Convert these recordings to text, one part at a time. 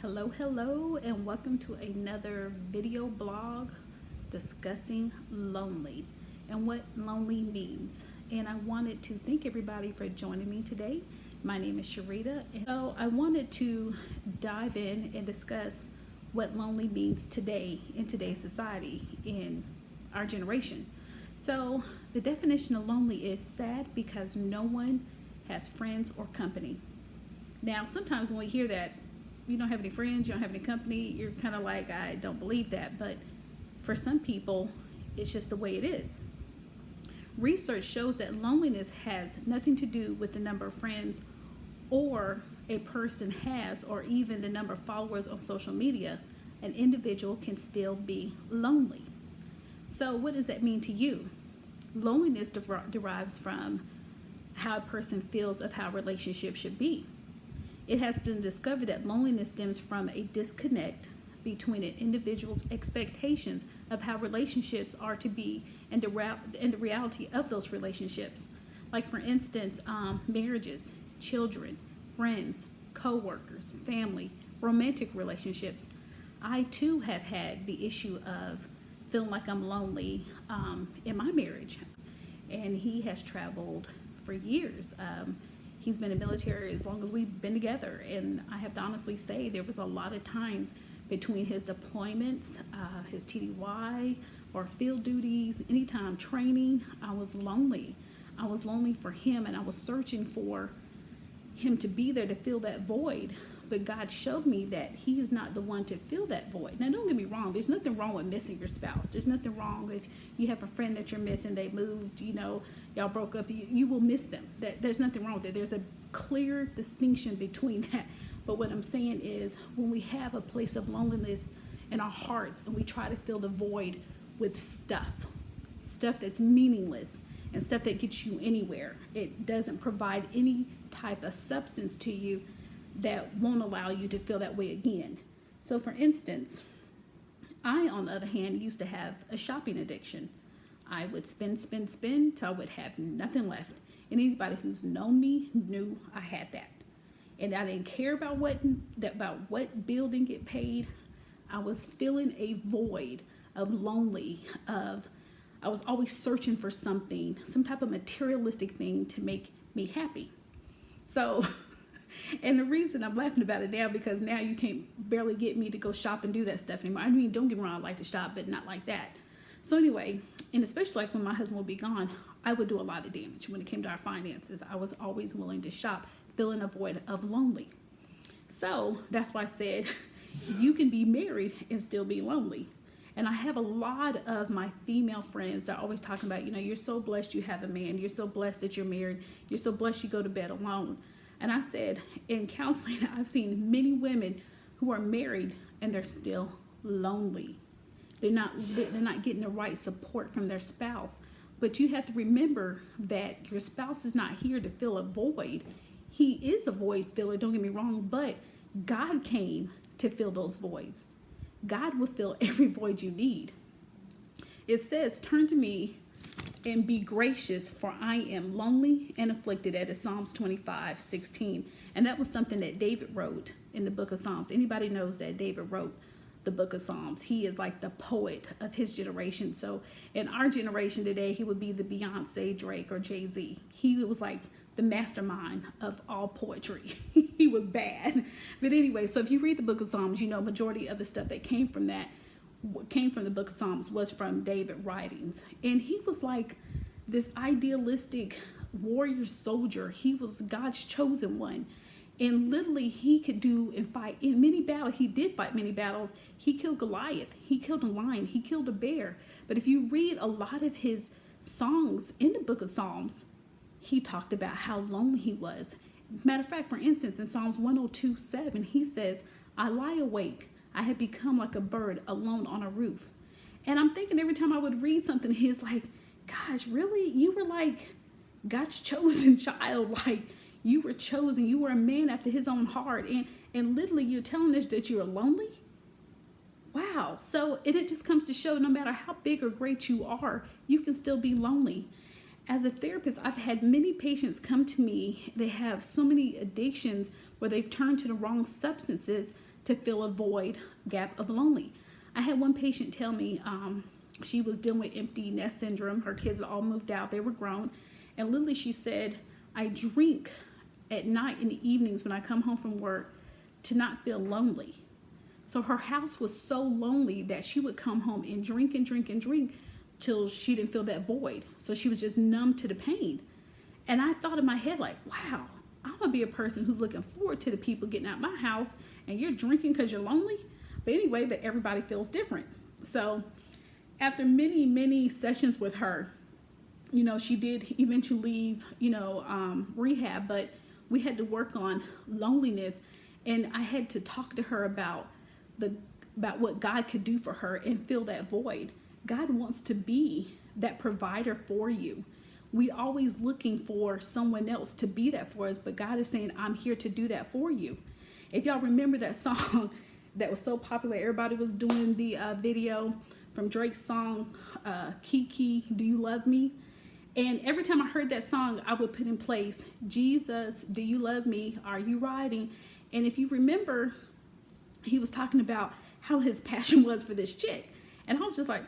Hello, and welcome to another video blog discussing lonely and what lonely means. And I wanted to thank everybody for joining me today. My name is Sharita, and so I wanted to dive in and discuss what lonely means today in today's society, in our generation. So, the definition of lonely is sad because no one has friends or company. Now, sometimes when we hear that, you don't have any friends, you don't have any company, you're kind of like, I don't believe that. But for some people, it's just the way it is. Research shows that loneliness has nothing to do with the number of friends or a person has, or even the number of followers on social media. An individual can still be lonely. So what does that mean to you? Loneliness derives from how a person feels of how relationships should be. It has been discovered that loneliness stems from a disconnect between an individual's expectations of how relationships are to be and the reality of those relationships. Like, for instance, marriages, children, friends, co-workers, family, romantic relationships. I too have had the issue of feeling like I'm lonely in my marriage, and he has traveled for years. He's been in the military as long as we've been together, and I have to honestly say there was a lot of times between his deployments, his TDY or field duties, anytime training, I was lonely. I was lonely for him, and I was searching for him to be there to fill that void. But God showed me that he is not the one to fill that void. Now, don't get me wrong. There's nothing wrong with missing your spouse. There's nothing wrong if you have a friend that you're missing, they moved, y'all broke up, you will miss them. There's nothing wrong with it. There's a clear distinction between that. But what I'm saying is, when we have a place of loneliness in our hearts and we try to fill the void with stuff that's meaningless and stuff that gets you anywhere, it doesn't provide any type of substance to you that won't allow you to feel that way again. So, for instance, I, on the other hand, used to have a shopping addiction. I would spend till I would have nothing left. And anybody who's known me knew I had that. And I didn't care about what bill didn't get paid. I was feeling a void of I was always searching for something, some type of materialistic thing to make me happy. So, and the reason I'm laughing about it now, because now you can't barely get me to go shop and do that stuff anymore. I mean, don't get me wrong, I like to shop, but not like that. So anyway, and especially like when my husband would be gone, I would do a lot of damage when it came to our finances. I was always willing to shop, filling a void of lonely. So that's why I said you can be married and still be lonely. And I have a lot of my female friends that are always talking about, you're so blessed you have a man. You're so blessed that you're married. You're so blessed you go to bed alone. And I said, in counseling, I've seen many women who are married and they're still lonely. They're not getting the right support from their spouse. But you have to remember that your spouse is not here to fill a void. He is a void filler, don't get me wrong, but God came to fill those voids. God will fill every void you need. It says, turn to me and be gracious, for I am lonely and afflicted. That is Psalms 25:16. And that was something that David wrote in the book of Psalms. Anybody knows that David wrote the book of Psalms. He is like the poet of his generation. So in our generation today, he would be the Beyonce, Drake, or Jay-Z. He was like the mastermind of all poetry. He was bad. But anyway, so if you read the book of Psalms, majority of the stuff that came from the book of Psalms was from David writings. And he was like this idealistic warrior soldier. He was God's chosen one. And literally he could do and fight in many battles. He did fight many battles. He killed Goliath. He killed a lion. He killed a bear. But if you read a lot of his songs in the book of Psalms, he talked about how lonely he was. Matter of fact, for instance, in Psalms 102:7, he says, I lie awake. I have become like a bird alone on a roof. And I'm thinking every time I would read something, he's like, gosh, really? You were like God's chosen child. Like, you were chosen. You were a man after his own heart. And literally you're telling us that you're lonely? Wow. So it just comes to show no matter how big or great you are, you can still be lonely. As a therapist, I've had many patients come to me. They have so many addictions where they've turned to the wrong substances to fill a void gap of lonely. I had one patient tell me she was dealing with empty nest syndrome. Her kids had all moved out. They were grown. And literally she said, I drink at night in the evenings when I come home from work to not feel lonely. So her house was so lonely that she would come home and drink and drink and drink till she didn't feel that void. So she was just numb to the pain. And I thought in my head, like, wow, I'm going to be a person who's looking forward to the people getting out my house, and you're drinking because you're lonely. But anyway, but everybody feels different. So after many, many sessions with her, you know, she did eventually leave, rehab, but we had to work on loneliness. And I had to talk to her about what God could do for her and fill that void. God wants to be that provider for you. We always looking for someone else to be that for us, but God is saying, I'm here to do that for you. If y'all remember that song that was so popular, everybody was doing the video from Drake's song, Kiki, Do You Love Me? And every time I heard that song, I would put in place, Jesus, do you love me? Are you riding? And if you remember, he was talking about how his passion was for this chick. And I was just like,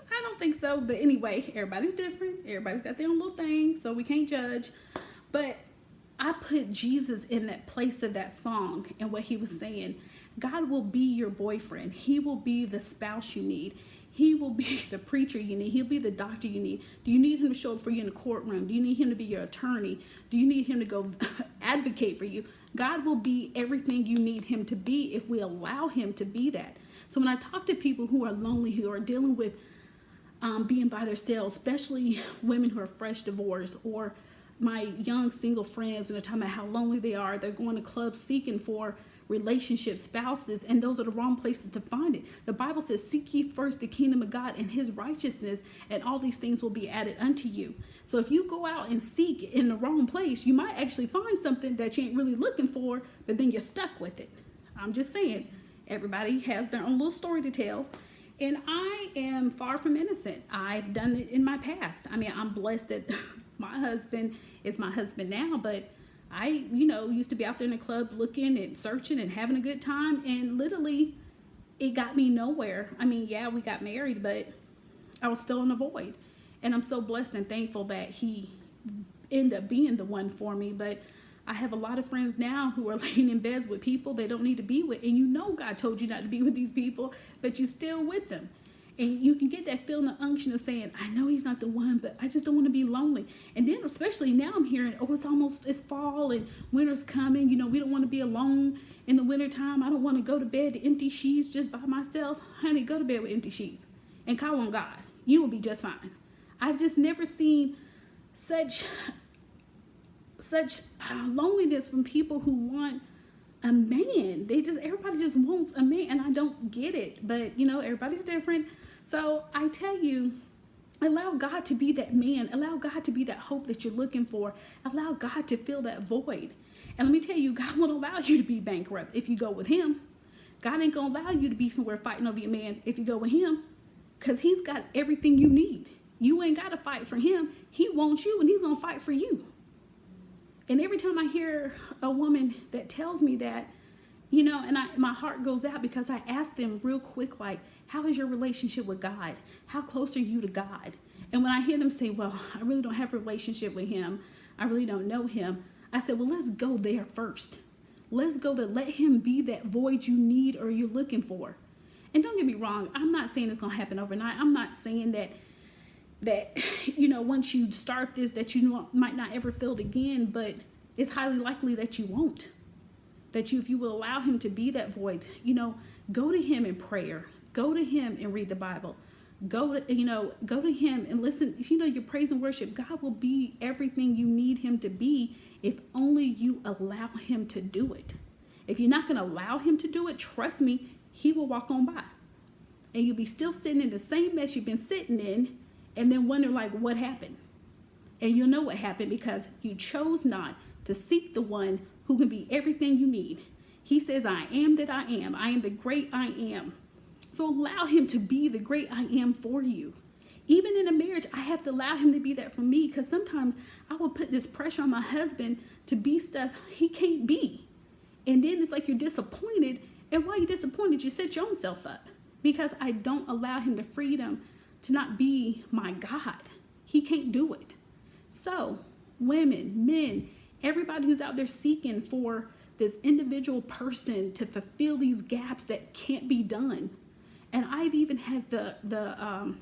I don't think so. But anyway, everybody's different. Everybody's got their own little thing, so we can't judge. But I put Jesus in that place of that song and what he was saying. God will be your boyfriend. He will be the spouse you need. He will be the preacher you need. He'll be the doctor you need. Do you need him to show up for you in the courtroom? Do you need him to be your attorney? Do you need him to go advocate for you? God will be everything you need him to be if we allow him to be that. So when I talk to people who are lonely, who are dealing with being by themselves, especially women who are fresh divorced, or my young single friends, when they're talking about how lonely they are, they're going to clubs seeking for relationships, spouses, and those are the wrong places to find it. The Bible says, seek ye first the kingdom of God and his righteousness, and all these things will be added unto you. So if you go out and seek in the wrong place, you might actually find something that you ain't really looking for, but then you're stuck with it. I'm just saying, everybody has their own little story to tell. And I am far from innocent. I've done it in my past. I mean, I'm blessed that my husband is my husband now, but I, used to be out there in the club looking and searching and having a good time. And literally, it got me nowhere. I mean, yeah, we got married, but I was filling a void. And I'm so blessed and thankful that he ended up being the one for me. But I have a lot of friends now who are laying in beds with people they don't need to be with. And God told you not to be with these people, but you're still with them. And you can get that feeling of unction of saying, I know he's not the one, but I just don't want to be lonely. And then especially now I'm hearing, it's fall and winter's coming. We don't want to be alone in the wintertime. I don't want to go to bed to empty sheets just by myself. Honey, go to bed with empty sheets and call on God. You will be just fine. I've just never seen such loneliness from people who want a man. Everybody just wants a man, and I don't get it, but everybody's different. So I tell you, allow God to be that man. Allow God to be that hope that you're looking for. Allow God to fill that void. And let me tell you, God won't allow you to be bankrupt if you go with him. God ain't gonna allow you to be somewhere fighting over your man if you go with him, because he's got everything you need. You ain't got to fight for him. He wants you, and he's gonna fight for you. And every time I hear a woman that tells me that, and my heart goes out, because I ask them real quick, like, how is your relationship with God? How close are you to God? And when I hear them say, well, I really don't have a relationship with him, I really don't know him, I said, well, let's go there first. Let's go to let him be that void you need or you're looking for. And don't get me wrong, I'm not saying it's going to happen overnight. I'm not saying that once you start this, that you might not ever feel it again, but it's highly likely that you won't. That if you will allow him to be that void, go to him in prayer. Go to him and read the Bible. Go to him and listen. Your praise and worship. God will be everything you need him to be if only you allow him to do it. If you're not going to allow him to do it, trust me, he will walk on by. And you'll be still sitting in the same mess you've been sitting in, and then wonder, like, what happened? And you'll know what happened, because you chose not to seek the one who can be everything you need. He says, I am that I am. I am the great I am. So allow him to be the great I am for you. Even in a marriage, I have to allow him to be that for me, because sometimes I will put this pressure on my husband to be stuff he can't be. And then it's like you're disappointed, And why are you disappointed? You set your own self up. Because I don't allow him the freedom to not be my God. He can't do it. So, women, men, everybody who's out there seeking for this individual person to fulfill these gaps that can't be done. And I've even had the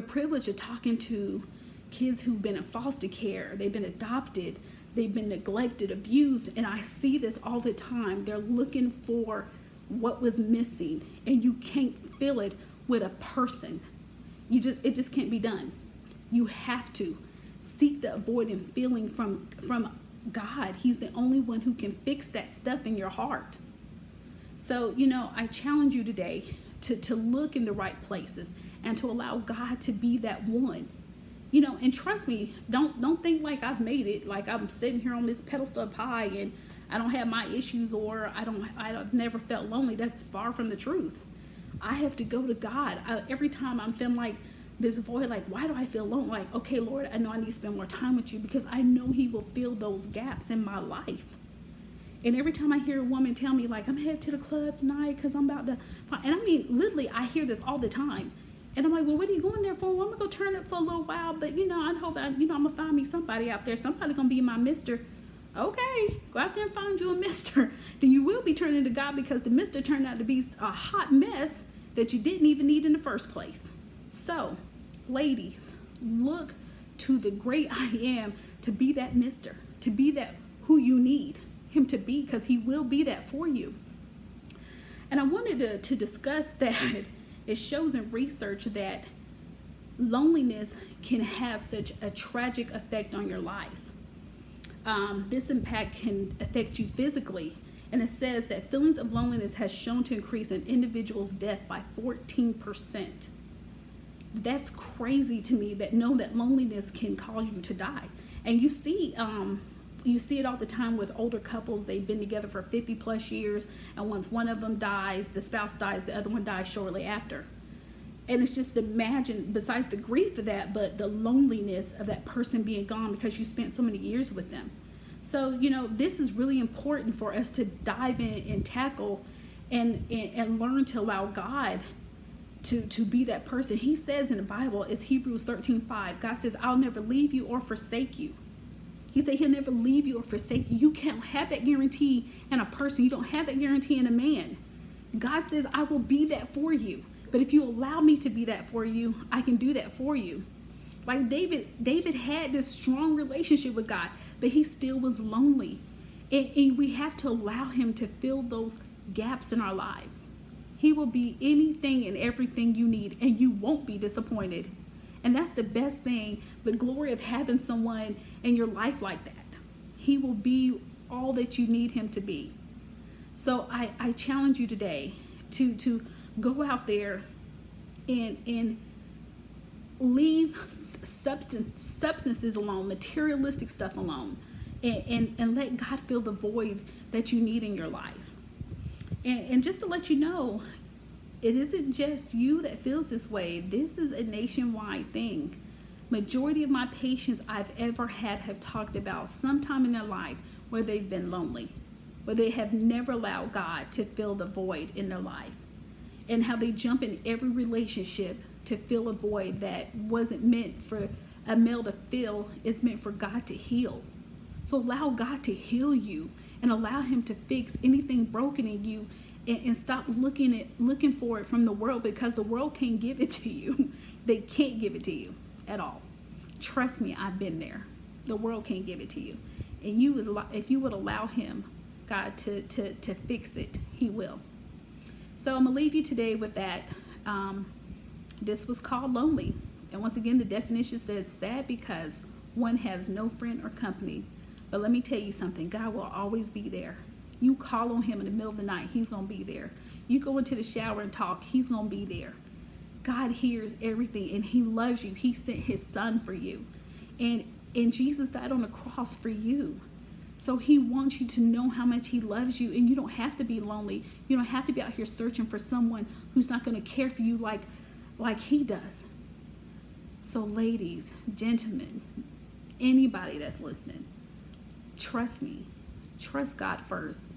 privilege of talking to kids who've been in foster care. They've been adopted. They've been neglected, abused. And I see this all the time. They're looking for what was missing, and you can't fill it with a person. It just can't be done. You have to seek the void and feeling from God. He's the only one who can fix that stuff in your heart. So, I challenge you today to look in the right places and to allow God to be that one. And trust me, don't think like I've made it, like I'm sitting here on this pedestal of high and I don't have my issues, or I've never felt lonely. That's far from the truth. I have to go to God. Every time I'm feeling like this void, like, why do I feel lonely? Like, okay, Lord, I know I need to spend more time with you, because I know he will fill those gaps in my life. And every time I hear a woman tell me, like, I'm headed to the club tonight because I'm about to, and I mean, literally, I hear this all the time. And I'm like, well, what are you going there for? Well, I'm going to go turn up for a little while, but, I hope, I'm going to find me somebody out there. Somebody going to be my mister. Okay, go out there and find you a mister. Then you will be turning to God, because the mister turned out to be a hot mess that you didn't even need in the first place. So, ladies, look to the great I am to be that mister, to be that who you need him to be, because he will be that for you. And I wanted to discuss that it shows in research that loneliness can have such a tragic effect on your life. This impact can affect you physically. And it says that feelings of loneliness has shown to increase an individual's death by 14%. That's crazy to me, that loneliness can cause you to die. And you see it all the time with older couples. They've been together for 50 plus years, and once one of them dies, the spouse dies, the other one dies shortly after. And it's just, imagine, besides the grief of that, but the loneliness of that person being gone because you spent so many years with them. So, this is really important for us to dive in and tackle and learn to allow God to be that person. He says in the Bible, it's Hebrews 13:5. God says, I'll never leave you or forsake you. He said he'll never leave you or forsake you. You can't have that guarantee in a person. You don't have that guarantee in a man. God says, I will be that for you. But if you allow me to be that for you, I can do that for you. Like David had this strong relationship with God, but he still was lonely. And we have to allow him to fill those gaps in our lives. He will be anything and everything you need, and you won't be disappointed. And that's the best thing, the glory of having someone in your life like that. He will be all that you need him to be. So I challenge you today to go out there and leave substances alone, materialistic stuff alone, and let God fill the void that you need in your life. And just to let you know, it isn't just you that feels this way. This is a nationwide thing. Majority of my patients I've ever had have talked about sometime in their life where they've been lonely, where they have never allowed God to fill the void in their life, and how they jump in every relationship to fill a void that wasn't meant for a male to fill. It's meant for God to heal. So allow God to heal you and allow him to fix anything broken in you, and stop looking for it from the world, because the world can't give it to you. They can't give it to you at all. Trust me, I've been there. The world can't give it to you. And if you would allow him, God, to fix it, he will. So I'm going to leave you today with that. This was called lonely. And once again, the definition says sad because one has no friend or company. But let me tell you something, God will always be there. You call on him in the middle of the night, he's going to be there. You go into the shower and talk, he's going to be there. God hears everything, and he loves you. He sent his son for you. And Jesus died on the cross for you. So he wants you to know how much he loves you, and you don't have to be lonely. You don't have to be out here searching for someone who's not going to care for you like he does. So ladies, gentlemen, anybody that's listening, trust me. Trust God first.